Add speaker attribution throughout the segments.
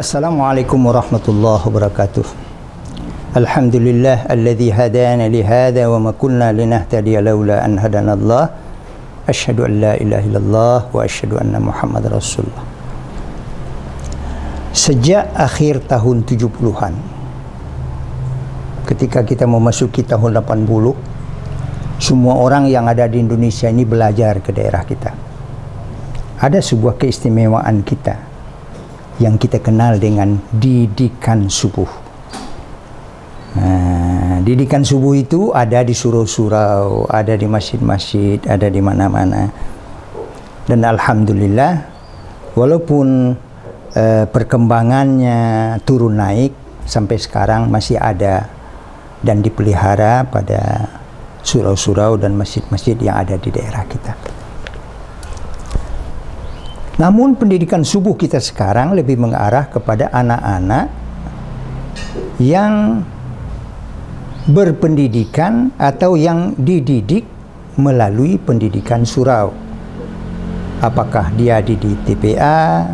Speaker 1: Assalamualaikum warahmatullahi wabarakatuh. Alhamdulillah alladzi hadana li hadza wa ma kunna linahtadiya laula an hadanallah. Asyhadu an la ilaha illallah wa asyhadu anna Muhammadar Rasulullah. Sejak akhir tahun 70-an, ketika kita memasuki tahun 80, semua orang yang ada di Indonesia ini belajar ke daerah kita. Ada sebuah keistimewaan kita yang kita kenal dengan didikan subuh. Nah, didikan subuh itu ada di surau-surau, ada di masjid-masjid, ada di mana-mana. Dan alhamdulillah, walaupun perkembangannya turun naik, sampai sekarang masih ada dan dipelihara pada surau-surau dan masjid-masjid yang ada di daerah kita. Namun pendidikan subuh kita sekarang lebih mengarah kepada anak-anak yang berpendidikan atau yang dididik melalui pendidikan surau. Apakah dia di TPA,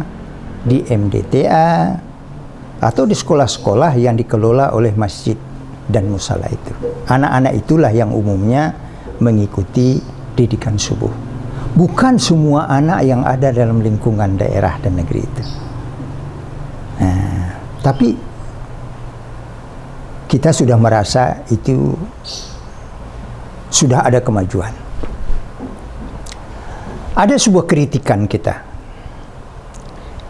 Speaker 1: di MDTA, atau di sekolah-sekolah yang dikelola oleh masjid dan musala itu. Anak-anak itulah yang umumnya mengikuti didikan subuh. Bukan semua anak yang ada dalam lingkungan daerah dan negeri itu. Nah, tapi kita sudah merasa itu sudah ada kemajuan. Ada sebuah kritikan kita.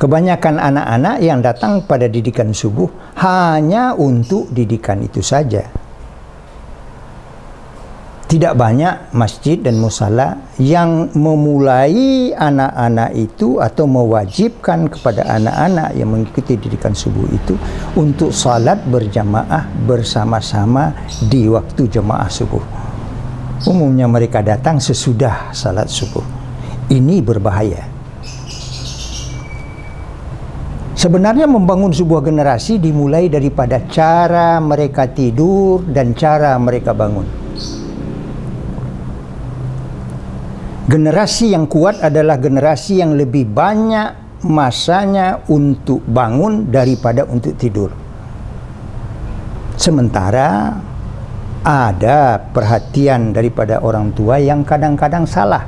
Speaker 1: Kebanyakan anak-anak yang datang pada didikan subuh hanya untuk didikan itu saja. Tidak banyak masjid dan musala yang memulai anak-anak itu atau mewajibkan kepada anak-anak yang mengikuti didikan subuh itu untuk salat berjamaah bersama-sama di waktu jamaah subuh. Umumnya mereka datang sesudah salat subuh. Ini berbahaya. Sebenarnya membangun sebuah generasi dimulai daripada cara mereka tidur dan cara mereka bangun. Generasi yang kuat adalah generasi yang lebih banyak masanya untuk bangun daripada untuk tidur. Sementara ada perhatian daripada orang tua yang kadang-kadang salah.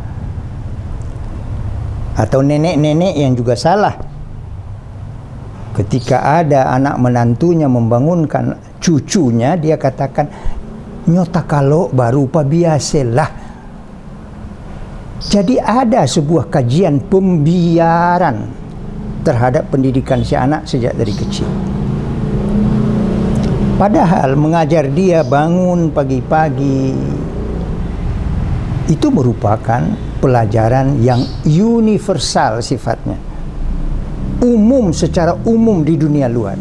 Speaker 1: Atau nenek-nenek yang juga salah. Ketika ada anak menantunya membangunkan cucunya, dia katakan, "Nyota kalau baru pa biasalah." Jadi ada sebuah kajian pembiaran terhadap pendidikan si anak sejak dari kecil. Padahal mengajar dia bangun pagi-pagi itu merupakan pelajaran yang universal sifatnya. Umum, secara umum di dunia luar.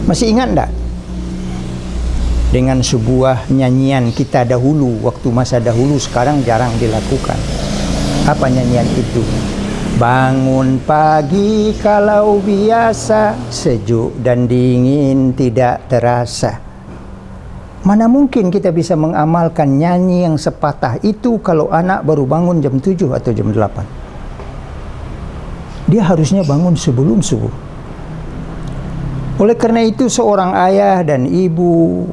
Speaker 1: Masih ingat enggak? Dengan sebuah nyanyian kita dahulu, waktu masa dahulu, sekarang jarang dilakukan. Apa nyanyian itu? Bangun pagi kalau biasa, sejuk dan dingin tidak terasa. Mana mungkin kita bisa mengamalkan nyanyi yang sepatah itu kalau anak baru bangun jam 7 atau jam 8. Dia harusnya bangun sebelum subuh. Oleh karena itu seorang ayah dan ibu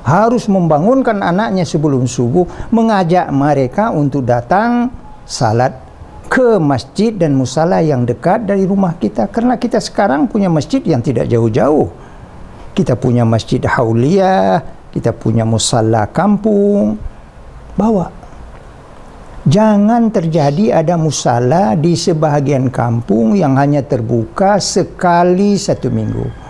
Speaker 1: harus membangunkan anaknya sebelum subuh, mengajak mereka untuk datang salat ke masjid dan musala yang dekat dari rumah kita. Karena kita sekarang punya masjid yang tidak jauh-jauh. Kita punya masjid hauliyah, kita punya musala kampung. Bawa. Jangan terjadi ada musala di sebahagian kampung yang hanya terbuka sekali satu minggu.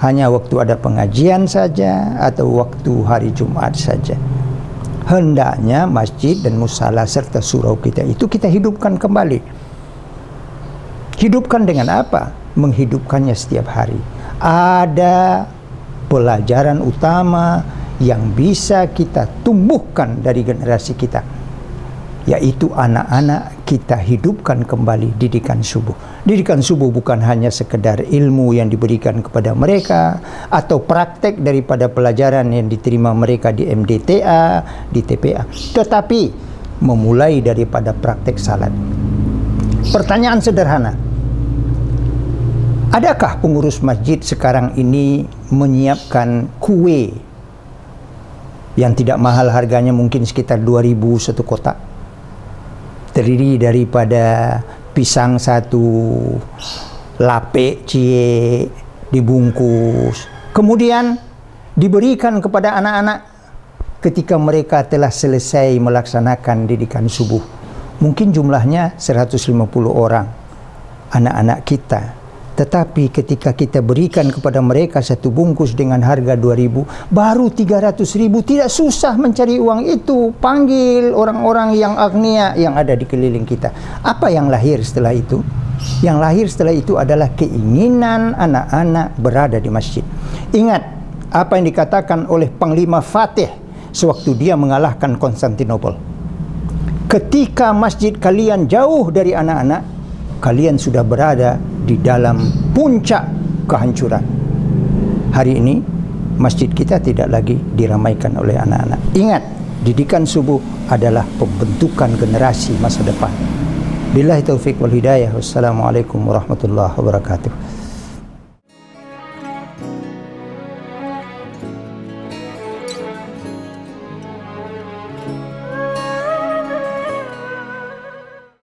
Speaker 1: Hanya waktu ada pengajian saja atau waktu hari Jumat saja. Hendaknya masjid dan musala serta surau kita itu kita hidupkan kembali. Hidupkan dengan apa? Menghidupkannya setiap hari. Ada pelajaran utama yang bisa kita tumbuhkan dari generasi kita, yaitu anak-anak kita hidupkan kembali didikan subuh. Didikan subuh bukan hanya sekedar ilmu yang diberikan kepada mereka atau praktek daripada pelajaran yang diterima mereka di MDTA, di TPA, tetapi memulai daripada praktek salat. Pertanyaan sederhana, Adakah pengurus masjid sekarang ini menyiapkan kue yang tidak mahal, harganya mungkin sekitar 2.000 satu kotak, terdiri daripada pisang satu, lape cie dibungkus, kemudian diberikan kepada anak-anak ketika mereka telah selesai melaksanakan didikan subuh. Mungkin jumlahnya 150 orang anak-anak kita. Tetapi ketika kita berikan kepada mereka satu bungkus dengan harga 2.000, baru 300.000, tidak susah mencari uang itu. Panggil orang-orang yang agnia yang ada di keliling kita. Apa yang lahir setelah itu? Yang lahir setelah itu adalah keinginan anak-anak berada di masjid. Ingat apa yang dikatakan oleh Panglima Fatih sewaktu dia mengalahkan Konstantinopel. Ketika masjid kalian jauh dari anak-anak, kalian sudah berada di dalam puncak kehancuran. Hari ini masjid kita tidak lagi diramaikan oleh anak-anak. Ingat, didikan subuh adalah pembentukan generasi masa depan. Billahi taufiq wal hidayah. Wassalamualaikum warahmatullahi wabarakatuh.